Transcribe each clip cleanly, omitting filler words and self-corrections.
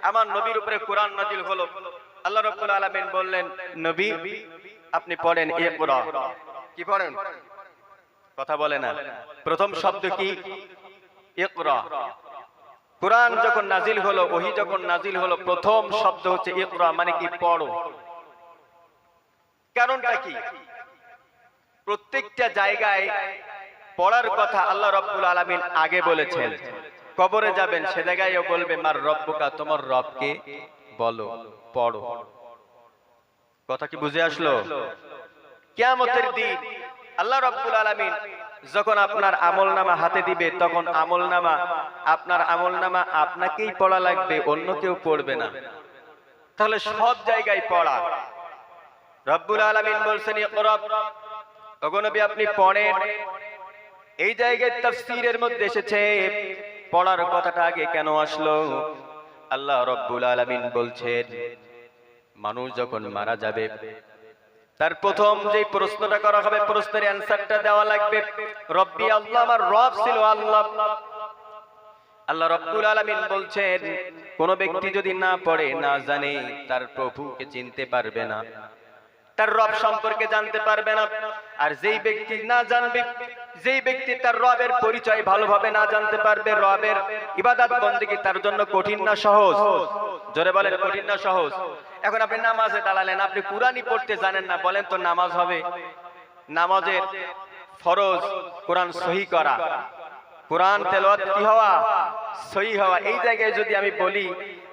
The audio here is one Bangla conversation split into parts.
আমার নবীর উপরে কোরআন নাজিল হলো। আল্লাহ রাব্বুল আলামিন বললেন, নবী আপনি পড়েন ইকরা। কি পড়েন? কথা বলে না। প্রথম শব্দ কি? ইকরা। কোরআন যখন নাজিল হলো, ওহী যখন নাজিল হলো, প্রথম শব্দ হচ্ছে ইকরা, মানে কি পড়ো। কারণটা কি? প্রত্যেকটা জায়গায় পড়ার কথা আল্লাহ রাব্বুল আলামিন আগে বলেছেন। কবরে যাবেন সে জায়গায়ও বলবে মার রব্বুকা, তোমার রবকে বলো, পড়ো। কথা কি বুঝে আসলো? কিয়ামতের দিন আল্লাহ রাব্বুল আলামিন যখন আপনার আমলনামা হাতে দিবে, তখন আপনার আমলনামা আপনাকেই পড়া লাগবে, অন্য কেউ পড়বে না। তাহলে সব জায়গায় পড়া। রব্বুল আলামিন বলছেন ইকরা, ওগো নবী আপনি পড়েন। এই জায়গায় তাফসীরের মধ্যে এসেছে পড়ার কথাটা আগে কেন আসলো। আল্লাহ রব্বুল আলামিন বলছেন মানুষ যখন মারা যাবে তার প্রথম যে প্রশ্নটা করা হবে, প্রশ্নের অ্যানসারটা দেওয়া লাগবে রব্বি আল্লাহ, আমার রব ছিল আল্লাহ। আল্লাহ রব্বুল আলামিন বলছেন কোন ব্যক্তি যদি না পড়ে, না জানে, তার প্রভুকে চিনতে পারবে না, তার রব সম্পর্কে জানতে পারবে না। আর যেই ব্যক্তি না জানবে, যেই ব্যক্তি তার রবের পরিচয় ভালোভাবে না জানতে পারবে, রবের ইবাদত বন্দেগী তার জন্য কঠিন না সহজ? জোরে বলেন, কঠিন না সহজ? এখন আপনি নামাজে দাঁড়ালেন, আপনি কুরআনই পড়তে জানেন না, বলেন তো নামাজ হবে? নামাজের ফরজ কোরআন সহি করা, কোরআন তেলাওয়াত কি হওয়া? সহি হওয়া। এই জায়গায় যদি আমি বলি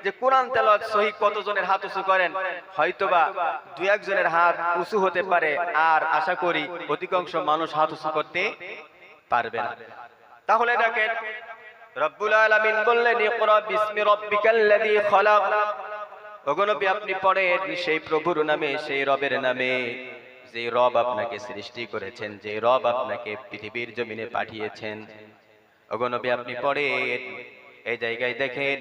যে কোরআন তেলাওয়াত সহি, কতজনের হাত উঁচু করেন? হয়তোবা দুই একজনের হাত উঁচু হতে পারে, আর আশা করি অধিকাংশ মানুষ হাত উঁচু করতে পারবে না। তাহলে দেখেন রব্বুল আলামিন বললেন ইকরা বিসমি রাব্বিকাল্লাযী খালাক। ওগো নবী আপনি পড়েন সেই প্রভুর নামে, সেই রবের নামে, যে রব আপনাকে সৃষ্টি করেছেন, যে রব আপনাকে পৃথিবীর জমিনে পাঠিয়েছেন। ওগো নবী আপনি পড়েন। এই জায়গায় দেখেন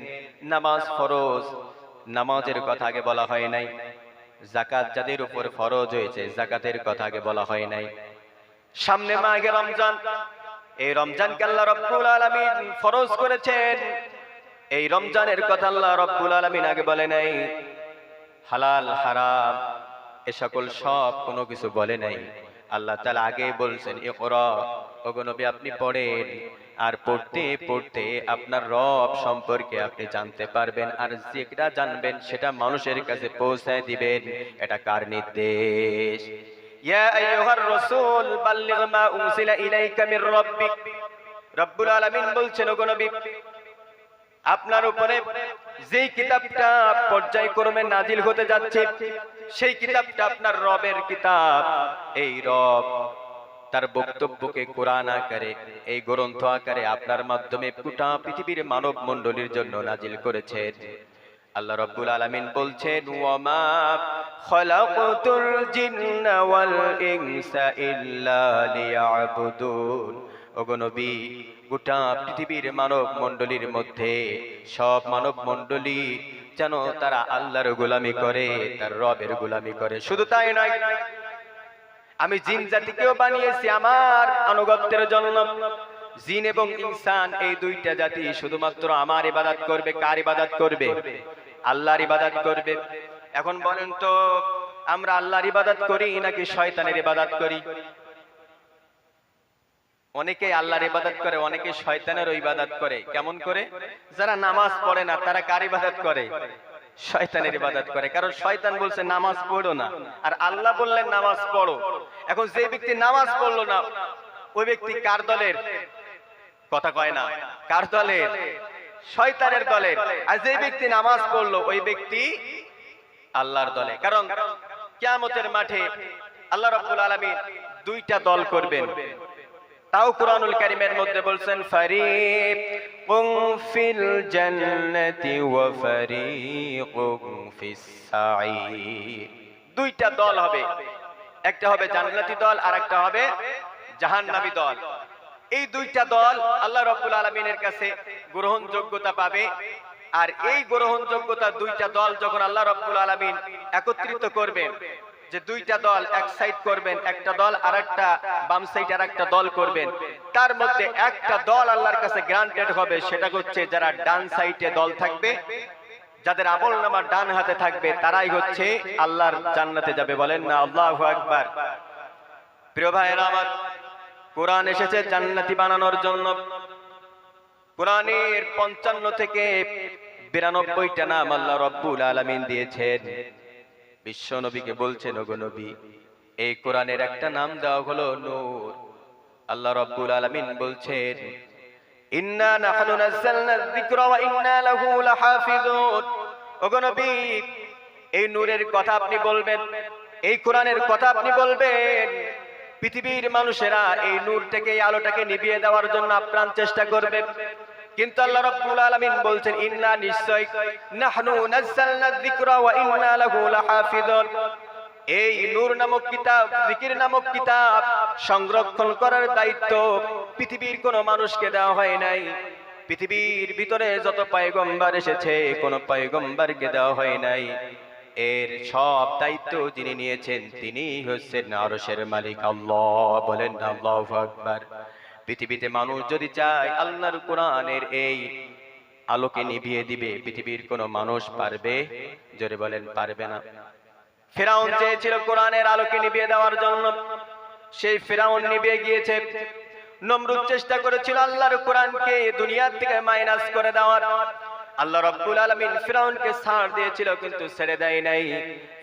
নামাজ ফরজ, নামাজের কথা আগে বলা হয় নাই। যাকাত যাদের উপর ফরজ হয়েছে, যাকাতের কথা আগে বলা হয় নাই। সামনে মাহে রমজান, এই রমজানকে আল্লাহ রাব্বুল আলামিন ফরজ করেছেন। এই রমজানের কথা আল্লাহ রাব্বুল আলামিন আগে বলে নাই। হালাল হারাম এ সকল সব কোনো কিছু বলে নাই। আল্লাহ তাআলা আগে বলছেন ইকরা, ওগো নবী আপনি পড়েন। আর পড়তে পড়তে আপনার রব সম্পর্কে আপনি জানতে পারবেন, আর যেটা জানবেন সেটা মানুষের কাছে পৌঁছায় দিবেন। এটা কার নির্দেশ? ইয়া আইয়ুহার রাসূল বাল্লিগ মা উনজিলা ইলাইকা মির রাব্বিক। রব্বুল আলামিন বলছেন ওগো নবী আপনার উপরে যেই কিতাবটা পর্যায়ক্রমে নাজিল হতে যাচ্ছে, সেই কিতাবটা আপনার রবের কিতাব। এই রব তার বক্তব্যকে কোরআন আকারে, এই গ্রন্থ আকারে আপনার মাধ্যমে গোটা পৃথিবীর মানব মণ্ডলীর জন্য নাজিল করেছেন। আল্লাহ রাব্বুল আলামিন বলছেন ওয়ামা খালাকাতুল জিন্না ওয়াল ইনসা ইল্লা লিয়াবুদুন। ওগো নবী গোটা পৃথিবীর মানব মণ্ডলীর মধ্যে সব মানব মণ্ডলী যেন তারা আল্লাহর গোলামি করে, তার রবের গোলামি করে। শুধু তাই নয়, আমি জিন জাতিকেও বানিয়েছি আমার আনুগত্যের জন্য। জিন এবং ইনসান এই দুইটা জাতি শুধুমাত্র আমার ইবাদত করবে। কার ইবাদত করবে? আল্লাহর ইবাদত করবে। এখন বলেন তো আমরা আল্লাহর ইবাদত করি নাকি শয়তানের ইবাদত করি? অনেকে আল্লাহর ইবাদত করে, অনেকে শয়তানেরও ইবাদত করে। কেমন করে? যারা নামাজ পড়ে না তারা কার ইবাদত করে? শয়তানের ইবাদত করে। কারণ শয়তান বলছে নামাজ পড়ো না, আর আল্লাহ বললেন নামাজ পড়ো। এখন যে ব্যক্তি নামাজ পড়লো না ওই ব্যক্তি কার দলের? কথা কয় না। কার দলের? শয়তানের দলের। আর যে ব্যক্তি নামাজ পড়লো ওই ব্যক্তি আল্লাহর দলে। কারণ কিয়ামতের মাঠে আল্লাহ রাব্বুল আলামিন দুইটা দল করবেন। তাও কুরআনুল কারীমের মধ্যে বলছেন ফারিকুন ফিল জান্নাতি ওয়া ফারিকুন ফিস সাঈর। দুইটা দল হবে, একটা হবে জান্নাতি দল আর একটা হবে জাহান্নামী দল। এই দুইটা দল আল্লাহ রাব্বুল আলামিনের কাছে গ্রহণযোগ্যতা পাবে। আর এই গ্রহণযোগ্যতা দুইটা দল যখন আল্লাহ রাব্বুল আলামিন একত্রিত করবেন, যে দুইটা দল এক সাইড করবেন, একটা দল আরেকটা বাম সাইড আরেকটা দল করবেন, তার মধ্যে একটা দল আল্লাহর কাছে গ্রান্টেড হবে, সেটা হচ্ছে যারা ডান সাইডে দল থাকবে যাদের আমলনামা ডান হাতে থাকবে তারাই হচ্ছে আল্লাহর জান্নাতে যাবে। বলেন না আল্লাহু আকবার। প্রিয় ভাইরা আমার, কোরআন এসেছে জান্নাতি বানানোর জন্য। কোরআনের 55 থেকে 92টা নাম আল্লাহ রাব্বুল আলামিন দিয়েছেন। বিশ্ব নবীকে বলছেন, ওগো নবী, এই কোরআনের একটা নাম দেওয়া হলো নূর। আল্লাহ রাব্বুল আলামিন বলছেন, ইন্না নাহনু নাযালনা যিকরা ওয়া ইন্না লাহু লাহাফিজুন। ওগো নবী, এই নূরের কথা আপনি বলবেন, এই কোরআনের কথা আপনি বলবেন। পৃথিবীর মানুষেরা এই নূরটাকে, এই আলোটাকে নিভিয়ে দেওয়ার জন্য আপ্রাণ চেষ্টা করবে, কিন্তু আল্লাহ রাব্বুল আলামিন বলছেন, ইন্না নিশ্চয় নাহনু নাযালনা যিকরা ওয়া ইন্না লাহু লাহাফিজুন। এই নূর নামক কিতাব, জিকির নামক কিতাব সংরক্ষণ করার দায়িত্ব পৃথিবীর কোন মানুষকে দেওয়া হয় নাই। পৃথিবীর ভিতরে যত পয়গম্বর এসেছে, কোন পয়গম্বরকে দেওয়া হয় নাই। এর সব দায়িত্ব যিনি নিয়েছেন তিনি হচ্ছেন আরশের মালিক আল্লাহ। বলেন আল্লাহু আকবার। পৃথিবীতে মানুষ যদি চায় আল্লাহর কোরআনের এই আলোকে নিভিয়ে দিবে, পৃথিবীর কোন মানুষ পারবে? জোরে বলেন, পারবে না। ফিরাউন চেয়েছিল কোরআনের আলোকে নিভিয়ে দেওয়ার জন্য, সেই ফিরাউন নিভিয়ে গিয়েছে। নমরুদ চেষ্টা করেছিল আল্লাহর কোরআনকে দুনিয়া থেকে মাইনাস করে দেওয়ার। আল্লাহ রাব্বুল আলামিন ফিরাউনকে ছাড় দিয়েছিল, কিন্তু ছেড়ে দেয় নাই।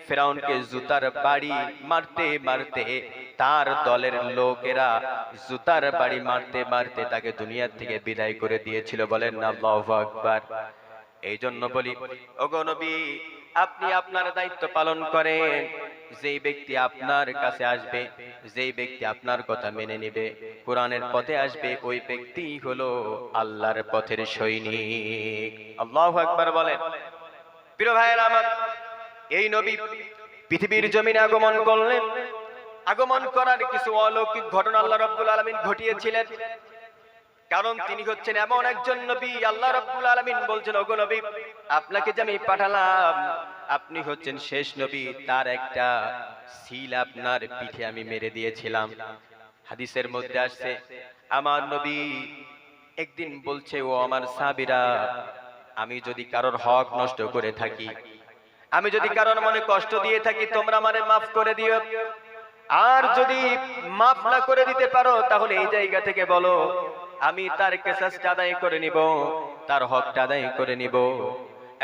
ফিরাউনকে জুতার বাড়ি মারতে মারতে, তার দলের লোকেরা জুতার বাড়ি মারতে মারতে তাকে দুনিয়া থেকে বিদায় করে দিয়েছিল। বলেন না আল্লাহু আকবার। এই জন্য বলি, ওগো নবী, আপনি আপনার দায়িত্ব পালন করেন। যেই ব্যক্তি আপনার কাছে আসবে, যেই ব্যক্তি আপনার কথা মেনে নেবে, কোরআনের পথে আসবে, ওই ব্যক্তি হলো আল্লাহর পথের সৈনিক। আল্লাহু আকবার বলেন। প্রিয় ভাইয়েরা আমার, এই নবী পৃথিবীর জমিনে আগমন করলেন। আগমন করার কিছু অলৌকিক ঘটনা আল্লাহ রাব্বুল আলামিন ঘটিয়েছিলেন, কারণ তিনি হচ্ছেন এমন একজন নবী। আল্লাহ রাব্বুল আলামিন বলছেন, ওগো নবী, আপনাকে যে আমি পাঠালাম, আপনি হচ্ছেন শেষ নবী। তার একটা সিল আপনার পিঠে আমি মেরে দিয়েছিলাম। হাদিসের মধ্যে আসছে, আমার নবী একদিন বলছে, ও আমার সাহাবীরা, আমি যদি কারোর হক নষ্ট করে থাকি, আমি যদি কারোর মনে কষ্ট দিয়ে থাকি, তোমরা আমারে মাফ করে দিও। আর যদি মাফ না করে দিতে পারো, তাহলে এই জায়গা থেকে বলো, আমি তার কিসাসটা আদায় করে নিব, তার হকটা আদায় করে নিব।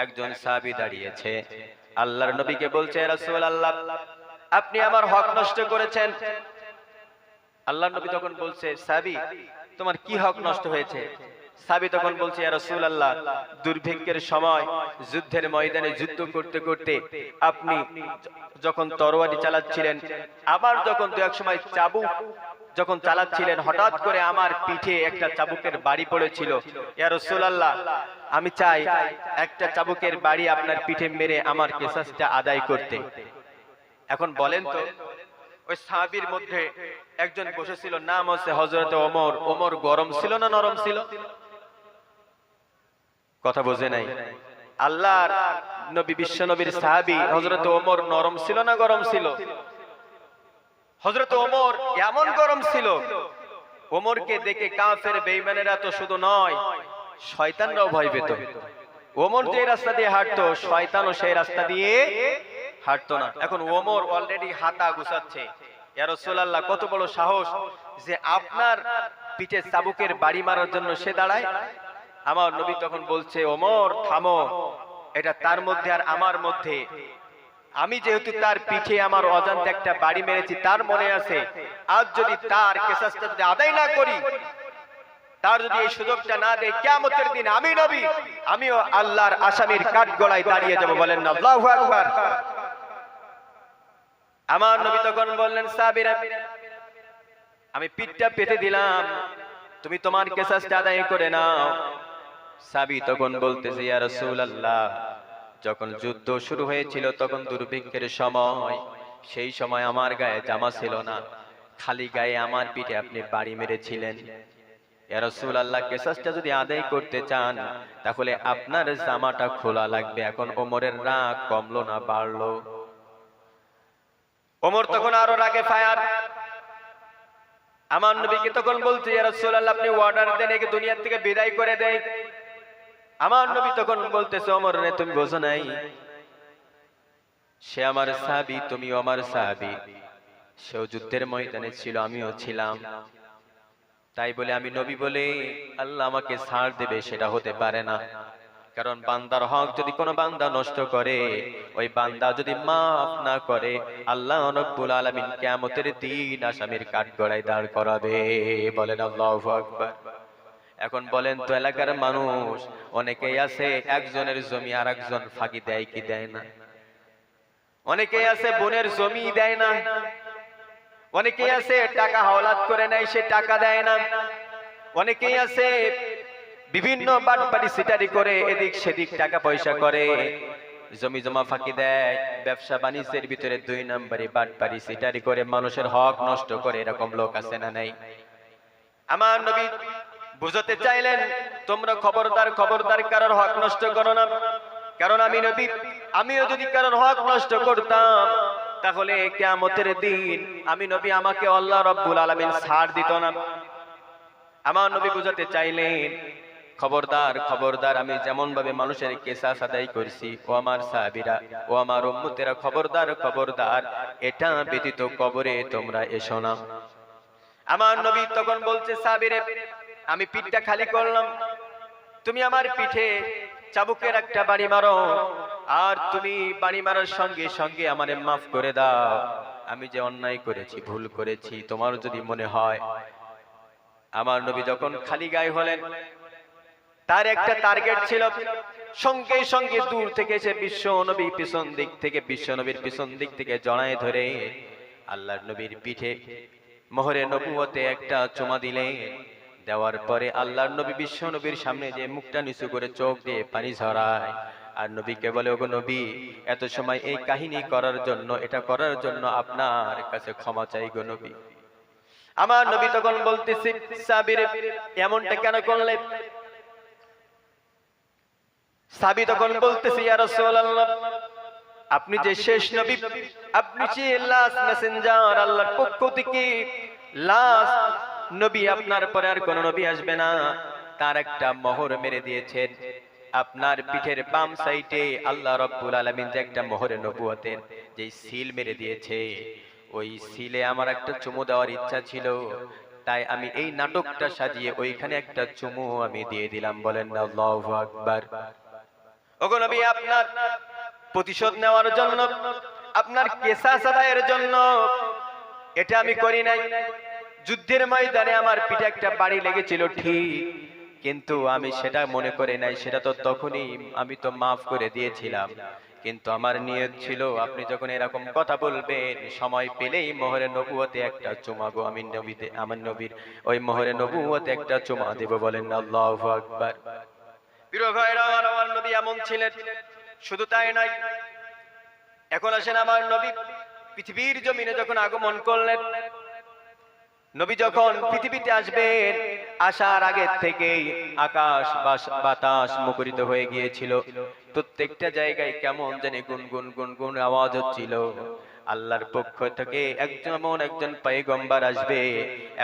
একজন সাহাবী দাঁড়িয়েছে, আল্লাহর নবীকে বলছে, রাসূলুল্লাহ, আপনি আমার হক নষ্ট করেছেন। আল্লাহর নবী তখন বলছে, সাহাবী, তোমার কি হক নষ্ট হয়েছে? সাহাবী তখন বলছে, ইয়া রাসূলুল্লাহ, দুর্ভিক্ষের সময় যুদ্ধের ময়দানে যুদ্ধ করতে করতে আপনি যখন তরবারি চালাচ্ছিলেন, আবার যখন দু এক সময় চাবুক যখন চালাচ্ছিলেন, হঠাৎ করে আমার পিঠে একটা চাবুকের বাড়ি পড়েছিল। ইয়া রাসূলুল্লাহ, আমি চাই একটা চাবুকের বাড়ি আপনার পিঠে মেরে আমার কিসাসটা আদায় করতে। এখন বলেন তো, ওই সাহাবীর মধ্যে একজন বসেছিল, নাম হচ্ছে হযরত ওমর। ওমর গরম ছিল না নরম ছিল? কথা বোঝে নাই। আল্লাহর নবী, বিশ্ব নবীর সাহাবী হযরত ওমর নরম ছিল না গরম ছিল? হযরত ওমর এমন গরম ছিল, ওমরকে দেখে কাফের বেঈমানেরা তো শুধু নয়, শয়তানরাও ভয় পেত। ওমর যে রাস্তা দিয়ে হাঁটতো, শয়তানও সেই রাস্তা দিয়ে হাঁটতো না। এখন ওমর অলরেডি হাতা গুছাচ্ছে। ইয়া রাসূলুল্লাহ, কত বড় সাহস যে আপনার পিঠে চাবুকের বাড়ি মারার জন্য সে দাঁড়ায়। আমার নবী তখন বলছে, ওমর থামো, এটা তার মধ্যে আর আমার মধ্যে। আমি যেহেতু তার পিঠে আমার অজান্তে একটা বাড়ি মেরেছি, তার মনে আছে, আজ যদি তার কিসাসটা যদি আদায় না করি, তার যদি এই সুযোগটা না দেয়, কিয়ামতের দিন আমি নবী, আমিও আল্লাহর আসামির কাঠগড়ায় দাঁড়িয়ে যাব। বলেন না আল্লাহু আকবার। আমার নবী তখন বললেন, সাহাবীরা, আমি পিঠটা পেতে দিলাম, তুমি তোমার কিসাসটা আদায় করে নাও। সাহাবী তখন বলতেছে, ইয়া রাসূলুল্লাহ, যখন যুদ্ধ শুরু হয়েছিল তখন দুর্ভিক্ষের সময়, সেই সময় আমার গায়ে জামা ছিল না, খালি গায়ে আমার পিঠে আপনি বাড়ি মেরেছিলেন। ইয়া রাসূলুল্লাহ, কিসাসটা যদি আদায় করতে চান তাহলে আপনার জামাটা খোলা লাগবে। এখন ওমরের রাগ কমলো না বাড়লো? ওমর তখন আরো রাগে ফায়ার। আমার নবীকে তখন বলছে, ইয়া রাসূলুল্লাহ, আপনি অর্ডার দেন, একে দুনিয়া থেকে বিদায় করে দেন। আমার নবী তখন বলতেছে, ওমর রে তুমি বোঝো নাই, সে আমার সাহাবী, তুমিও আমার সাহাবী, সেও যুদ্ধের ময়দানে ছিল, আমিও ছিলাম, তাই বলে আমি নবী বলে আল্লাহ আমাকে ছাড় দেবে সেটা হতে পারে না। কারণ বান্দার হক যদি কোনো বান্দা নষ্ট করে, ওই বান্দা যদি মাফ না করে, আল্লাহ রাব্বুল আলামিন কিয়ামতের দিন আসামির কাঠগড়ায় দাঁড় করাবে। বলেন আল্লাহু আকবার। এখন বলেন তো, এলাকার মানুষ অনেকেই আছে একজনের জমি আর একজন ফাঁকি দেয় কি দেয় না? অনেকেই আছে বোনের জমি দেয় না, অনেকেই আছে টাকা হাওলাত করে নেয়, সে টাকা দেয় না, অনেকেই আছে বিভিন্ন বাটপারি সিটারি করে এদিক সেদিক টাকা পয়সা করে, জমি জমা ফাঁকি দেয়, ব্যবসা বাণিজ্যের ভিতরে 2 নম্বরে বাটপারি সিটারি করে মানুষের হক নষ্ট করে, এরকম লোক আছে না নাই? আমার নবী বুঝাতে চাইলেন, তোমরা খবরদার খবরদার কারোর হক নষ্ট করো না। কারণ আমি নবী, আমিও যদি কারোর হক নষ্ট করতাম তাহলে কিয়ামতের দিন আমি নবী, আমাকে আল্লাহ রাব্বুল আলামিন ছাড় দিত না। আমার নবী বুঝাতে চাইলেন, খবরদার খবরদার, আমি যেমন ভাবে মানুষের কিসাস আদায় করছি, ও আমার সাহাবীরা, ও আমার উম্মতেরা, খবরদার খবরদার, এটা ব্যতীত কবরে তোমরা এসো না। আমার নবী তখন বলছে, সাহাবীরে, আমি পিঠটা খালি করলাম, তুমি আমার পিঠে চাবুকের একটা বাড়ি মারো, আর তুমি বাড়ি মারার সঙ্গে সঙ্গে আমারে মাফ করে দাও। আমি যে অন্যায় করেছি, ভুল করেছি, তোমার যদি মনে হয়। আমার নবী যখন খালি গায়ে হলেন, তার একটা টার্গেট ছিল, সঙ্গে সঙ্গে দূর থেকে এসে বিশ্ব নবী পিছন দিক থেকে, বিশ্ব নবীর পিছন দিক থেকে জড়ায় ধরে আল্লাহর নবীর পিঠে মোহরে নবুয়তে একটা চুমা দিলেন। দেওয়ার পরে আল্লাহর নবী বিশ্ব নবীর সামনে যে মুখটা নিচু করে চোখ দিয়ে পানি ঝরায়, আর নবীকে বলে, ওগো নবী, এত সময় এই কাহিনী করার জন্য, এটা করার জন্য আপনার কাছে ক্ষমা চাই গো নবী। আমার নবী তখন বলতেছে, সাহাবীরে, এমনটা কেন করলে? সাহাবী তখন বলতেছে, ইয়া রাসূলুল্লাহ, আপনি যে শেষ নবী, আপনি যে লাস্ট মেসেঞ্জার, আল্লাহর পক্ষ থেকে লাস্ট নবী, আপনার পরে আর কোন নবী আসবে না, তার একটা মোহর মেরে দিয়েছেন। আপনার পিঠের বাম সাইডে আল্লাহ রাব্বুল আলামিন যে একটা মোহরে নবুয়তের যে সিল মেরে দিয়েছে, ওই সিলে আমার একটা চুমু দেওয়ার ইচ্ছা ছিল, তাই আমি এই নাটকটা সাজিয়ে ওইখানে একটা চুমু আমি দিয়ে দিলাম। বলেন না আল্লাহু আকবার। ওগো নবী, আপনার প্রতিশোধ নেওয়ার জন্য, আপনার কিসাস আদায়ের জন্য এটা আমি করি নাই। যুদ্ধের ময়দানে আমার পিঠে একটা বাড়ি লেগেছিল ঠিক, কিন্তু আমি সেটা মনে করে নাই, সেটা তো তখনই আমি তো মাফ করে দিয়েছিলাম। কিন্তু আমার নিয়ত ছিল, আপনি যখন এরকম কথা বলবেন, সময় পেলেই মোহরে নবুয়তে একটা চুমা গো, আমি নবীতে, আমার নবীর ওই মোহরে নবুয়তে একটা চুমা দেব। বলেন না আল্লাহু আকবার। প্রিয় ভাইরা, আমার নবী এমন ছিলেন। শুধু তাই নয়, এখন আসেন, আমার নবী পৃথিবীর জমিনে যখন আগমন করলেন, নবী যখন পৃথিবীতে আসবেন, আসার আগে থেকেই আকাশ বাতাস মুখরিত হয়ে গিয়েছিল। প্রত্যেকটা জায়গায় কেমন জানি গুনগুন গুনগুন আওয়াজ হচ্ছিল। আল্লাহর পক্ষ থেকে এমন একজন পয়গম্বর আসবে,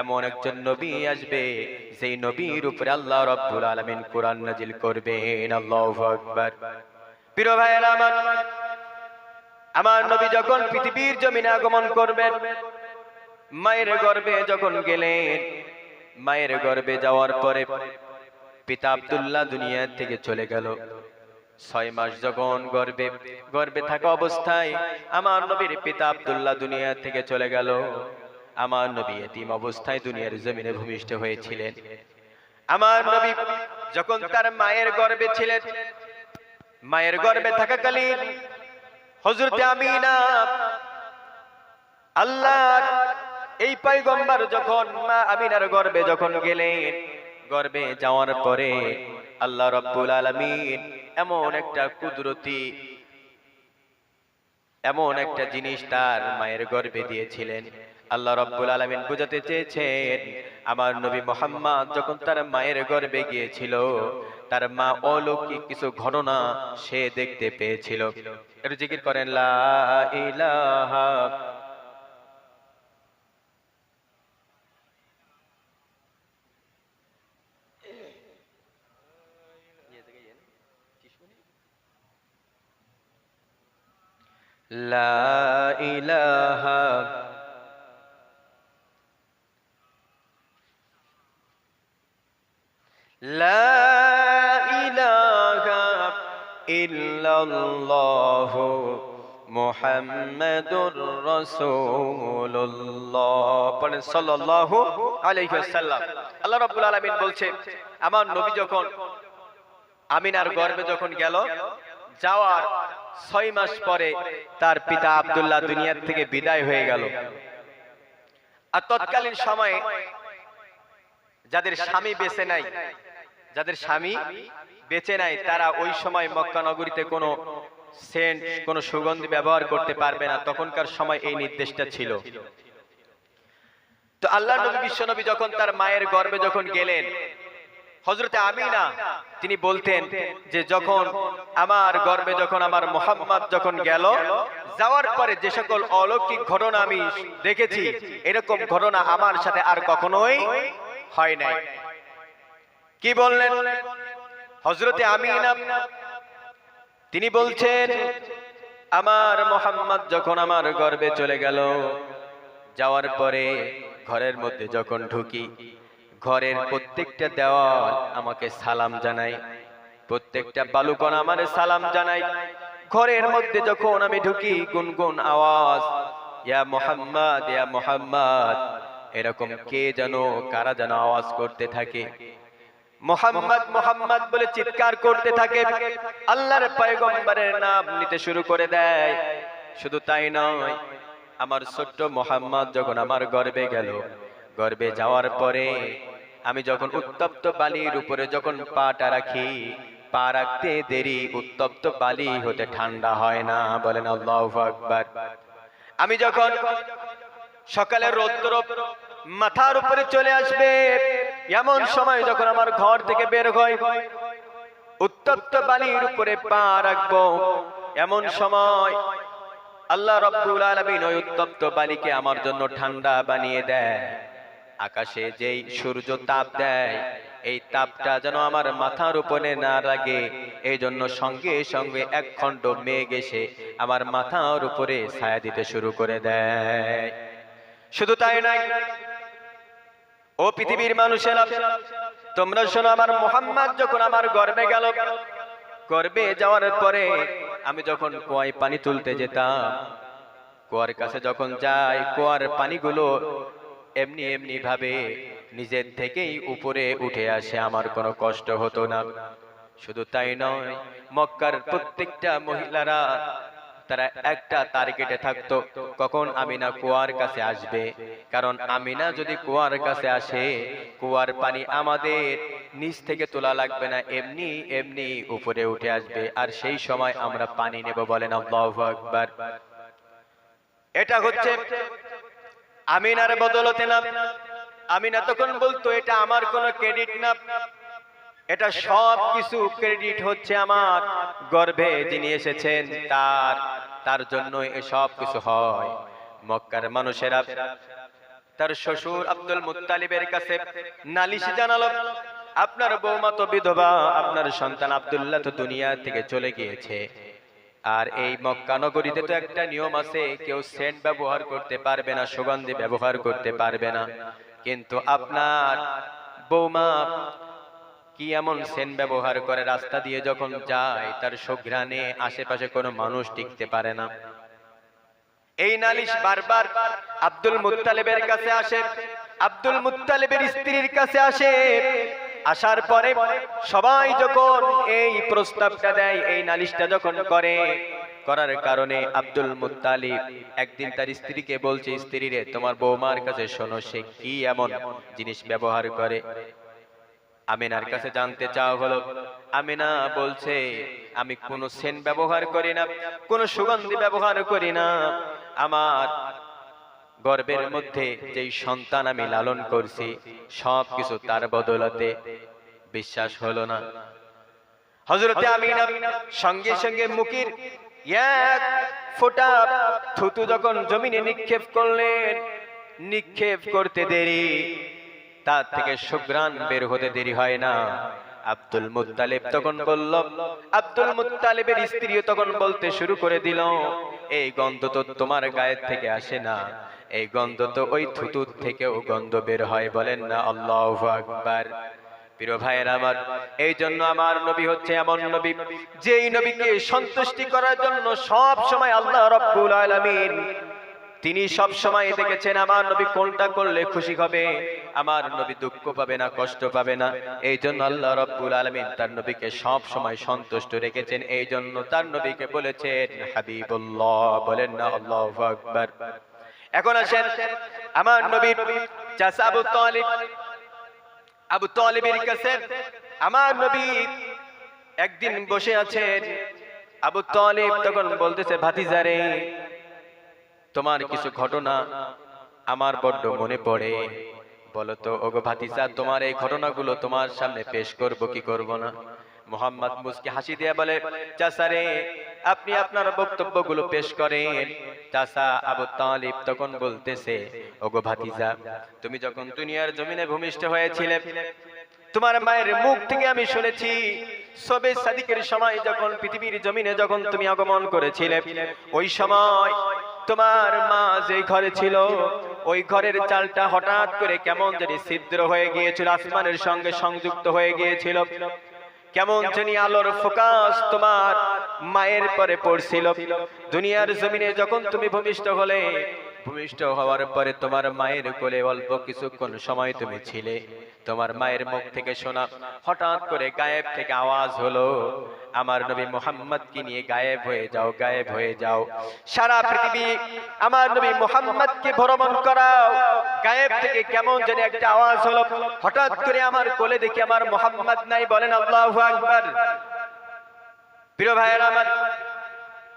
এমন একজন নবী আসবে, যেই নবীর উপরে আল্লাহ রাব্বুল আলামিন কোরআন নাজিল করবেন। আল্লাহু আকবার। প্রিয় ভাইয়েরা আমার, আমার নবী যখন পৃথিবীর জমিনে আগমন করবেন, মায়ের গর্ভে যখন গেলেন, মায়ের গর্ভে যাওয়ার পরে পিতা আব্দুল্লাহ দুনিয়া থেকে চলে গেল। 6 মাস যখন গর্ভে থাকা অবস্থায় আমার নবীর পিতা আব্দুল্লাহ দুনিয়া থেকে চলে গেল। আমার নবী এতিম অবস্থায় দুনিয়ার জমিনে ভূমিষ্ঠ হয়েছিলেন। আমার নবী যখন তার মায়ের গর্ভে ছিলেন, মায়ের গর্ভে থাকাকালীন হযরতে আমিনা, আল্লাহর এই পয়গম্বর যখন মা আমিনার গর্ভে যখন গেলেন, গর্ভে যাওয়ার পরে আল্লাহ রাব্বুল আলামিন এমন একটা কুদরতি, এমন একটা জিনিস তার মায়ের গর্ভে দিয়েছিলেন। আল্লাহ রাব্বুল আলামিন বোঝাতে চেয়েছেন, আমার নবী মুহাম্মদ যখন তার মায়ের গর্ভে গিয়েছিল, তার মা অলৌকিক কিছু ঘটনা সে দেখতে পেয়েছিল। একটু জিকির করেন, লা ইলাহা। লা ইলাহা লা ইলাহা ইল্লাল্লাহু মুহাম্মাদুর রাসূলুল্লাহ। পড়েন সাল্লাল্লাহু আলাইহি ওয়াসাল্লাম। আল্লাহ রাব্বুল আলামিন বলছে, আমার নবী যখন আমিনার গর্ভে যখন গেল, যাওয়ার 6 মাস পরে তার পিতা আব্দুল্লাহ দুনিয়ার থেকে বিদায় হয়ে গেল। আর তৎকালীন সময়ে যাদের স্বামী বেঁচে নাই, যাদের স্বামী বেঁচে নাই, তারা ওই সময় মক্কা নগরীতে কোনো সেন্ট, কোনো সুগন্ধি ব্যবহার করতে পারবে না। তখনকার সময় এই নির্দেশটা ছিল। তো আল্লাহর নবী বিশ্বনবী যখন তার মায়ের গর্ভে যখন গেলেন, হযরতে আমিনা তিনি বলতেন যে যখন আমার গর্ভে যখন আমার মুহাম্মদ যখন গেল, যাওয়ার পরে যে সকল অলৌকিক ঘটনা আমি দেখেছি, এরকম ঘটনা আমার সাথে আর কখনোই হয় নাই। কি বললেন হযরতে আমিনা? তিনি বলছেন, আমার মুহাম্মদ যখন আমার গর্ভে চলে গেল, যাওয়ার পরে ঘরের মধ্যে যখন ঢুকি, ঘরের প্রত্যেকটা দেওয়াল আমাকে সালাম জানাই, প্রত্যেকটা বালুকণা আমারে সালাম জানাই। ঘরের মধ্যে যখন আমি ঢুকি, গুনগুন আওয়াজ, ইয়া মুহাম্মদ ইয়া মুহাম্মদ, এরকম কে যেন কারা যেন আওয়াজ করতে থাকে। মুহাম্মদ মুহাম্মদ বলে চিৎকার করতে থাকে, আল্লাহর পয়গম্বরের নাম নিতে শুরু করে দেয়। শুধু তাই নয়, আমার ছোট্ট মুহাম্মদ যখন আমার গর্ভে গেল, গর্ভে যাওয়ার পরে আমি যখন উত্তপ্ত বালির উপরে যখন পাটা রাখি, পা রাখতে দেরি, উত্তপ্ত বালি হতে ঠান্ডা হয় না। বলেন আল্লাহু আকবার। আমি যখন সকালে রৌদ্র মাথার উপরে চলে আসবে, এমন সময় যখন আমার ঘর থেকে বের হয়, উত্তপ্ত বালির উপরে পা রাখবো, এমন সময় আল্লাহ রাব্বুল আলামিন ওই উত্তপ্ত বালিকে আমার জন্য ঠান্ডা বানিয়ে দেয়। আকাশে যেই সূর্য তাপ দেয়, এই তাপটা যেন আমার মাথার উপরে না লাগে, এই জন্য সঙ্গে সঙ্গে এক খণ্ড মেঘ এসে আমার মাথার উপরে ছায়া দিতে শুরু করে দেয়। শুধু তাই নয়, ও পৃথিবীর মানুষেরা, তোমরা শোনো, আমার মুহাম্মদ যখন আমার গর্ভে গেল, গর্ভে যাওয়ার পরে আমি যখন কুয়ায় পানি তুলতে যেতাম, কুয়ার কাছে যখন যাই, কুয়ার পানিগুলো এমনি এমনি ভাবে নিজের থেকেই উপরে উঠে আসে, আমার কোনো কষ্ট হতো না। শুধু তাই নয়, মক্কার প্রত্যেকটা মহিলারা তারা একটা টার্গেটে থাকতো, কখন আমিনা কুয়ার কাছে আসবে। কারণ আমিনা যদি কুয়ার কাছে আসে, কুয়ার পানি আমাদের নিচ থেকে তোলা লাগবে না, এমনি এমনি উপরে উঠে আসবে, আর সেই সময় আমরা পানি নেব। বলেন আল্লাহু আকবার। এটা হচ্ছে আমিনার বদলতে না। আমিনা তখন বলতো, এটা আমার কোনো ক্রেডিট না, এটা সব কিছু ক্রেডিট হচ্ছে আমার গর্ভে যিনি এসেছেন তার জন্য এসব কিছু হয়। মক্কার মানুষেরা তার শ্বশুর আব্দুল মুত্তালিবের কাছে নালিশ জানালো, আপনার বৌমা তো বিধবা, আপনার সন্তান আব্দুল্লাহ তো দুনিয়া থেকে চলে গিয়েছে, আর এই মক্কা নগরীতে তো একটা নিয়ম আছে, কেউ সেন্ট ব্যবহার করতে পারবে না, সুগন্ধি ব্যবহার করতে পারবে না। কিন্তু আপনার বৌমা কি এমন সেন্ট ব্যবহার করে, রাস্তা দিয়ে যখন যায় তার সুঘ্রাণে আশেপাশে কোনো মানুষ টিকতে পারে না। এই নালিশ বারবার আব্দুল মুত্তালিবের কাছে আসে, আব্দুল মুত্তালিবের স্ত্রীর কাছে আসে। আসার পরে সবাই যখন এই প্রস্তাবটা দেয়, এই নালিশটা যখন করার কারণে আব্দুল মুত্তালিব একদিন তার স্ত্রীকে বলছে, স্ত্রী রে, তোমার বৌমার কাছে শোনো, সে কি এমন জিনিস ব্যবহার করে। আমিনার কাছে জানতে চাওয়া হলো। আমিনা বলছে, আমি কোনো সেন্ট ব্যবহার করি না, কোনো সুগন্ধি ব্যবহার করি না, আমার গর্ভের মধ্যে যেই সন্তান আমি লালন করছি সবকিছু তার বদলতে। বিশ্বাস হলো না। হযরতে আমিনা সঙ্গে সঙ্গে মুখের এক ফোঁটা থুতু যখন জমিনে নিক্ষেপ করলেন, নিক্ষেপ করতে দেরি, তার থেকে সুঘ্রাণ বের হতে দেরি হয় না। আব্দুল মুত্তালিব তখন বলল, আব্দুল মুত্তালিবের স্ত্রীও তখন বলতে শুরু করে দিল, এই গন্ধ তো তোমার গায়ের থেকে আসে না, এই গন্ধ তো ওই থুতুর থেকেও গন্ধ বের হয়। বলেন না আল্লাহু আকবার। প্রিয় ভাইয়েরা আমার, এই জন্য আমার নবী হচ্ছে এমন নবী, যেই নবীকে সন্তুষ্টি করার জন্য সব সময় আল্লাহ রাব্বুল আলামিন তিনি সব সময় দেখেছেন আমার নবী কোনটা করলে খুশি হবে, আমার নবী দুঃখ পাবে না, কষ্ট পাবে না। এই জন্য আল্লাহ রাব্বুল আলামিন তার নবীকে সব সময় সন্তুষ্ট রেখেছেন। এই জন্য তার নবীকে বলেছেন হাবিবুল্লাহ। বলেন না আল্লাহু আকবার। এখন আসেন আমার নবীর চাচা আবু তালিব, আবু তালিবের কাছে আমার নবী একদিন বসে আছেন। আবু তালিব তখন বলতেছে, ভাতিজারে তোমার কিছু ঘটনা আমার বড্ড মনে পড়ে, বলো তো ওগো ভাতিজা, তোমার এই ঘটনাগুলো তোমার সামনে পেশ করব কি করব না? মুহাম্মদ মুস্কি হাসি দিয়ে বলে, চাচা রে, আপনি আপনার বক্তব্যগুলো পেশ করেন। চাচা আবু তালিব তখন বলতেছে, ওগো ভাতিজা, তুমি যখন দুনিয়ার জমিনে ভূমিষ্ঠ হয়েছিলে, তোমার মায়ের মুখ থেকে আমি শুনেছি সবে সাদিকের সময় যখন পৃথিবীর জমিনে যখন তুমি আগমন করেছিলে, ওই সময় তোমার মা যে ঘরে ছিল, ওই ঘরের চালটা হঠাৎ করে কেমন জানি ছিদ্র হয়ে গিয়েছিল, আসমানের সঙ্গে সংযুক্ত হয়ে গিয়েছিল। কেমন জানি আলোর ফোকাস তোমার মায়ের পরে পড়ছিল। দুনিয়ার জমিনে যখন তুমি ভূমিষ্ঠ হলে, ভূমিষ্ঠ হওয়ার পরে তোমার মায়ের কোলে অল্প কিছুক্ষণ সময় তুমি ছিলে। তোমার মায়ের মুখ থেকে শোনা হঠাৎ করে গায়েব থেকে আওয়াজ হলো, আমার নবী মুহাম্মদ কে নিয়ে গায়েব হয়ে যাও, গায়েব হয়ে যাও। সারা পৃথিবী আমার নবী মুহাম্মদ কে ভ্রমণ করাও। গায়েব থেকে কেমন জানি একটা আওয়াজ হলো, হঠাৎ করে আমার কোলে দেখি আমার মুহাম্মদ নাই। বলেন আল্লাহু আকবার। প্রিয় ভাইয়েরা আমার,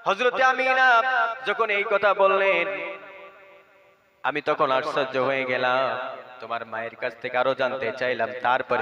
হযরত আমিনা যখন এই কথা বললেন, আমি তখন আশ্চর্য হয়ে গেলাম। তোমার মায়ের কাছ থেকে আরো জানতে চাইলাম, তারপরে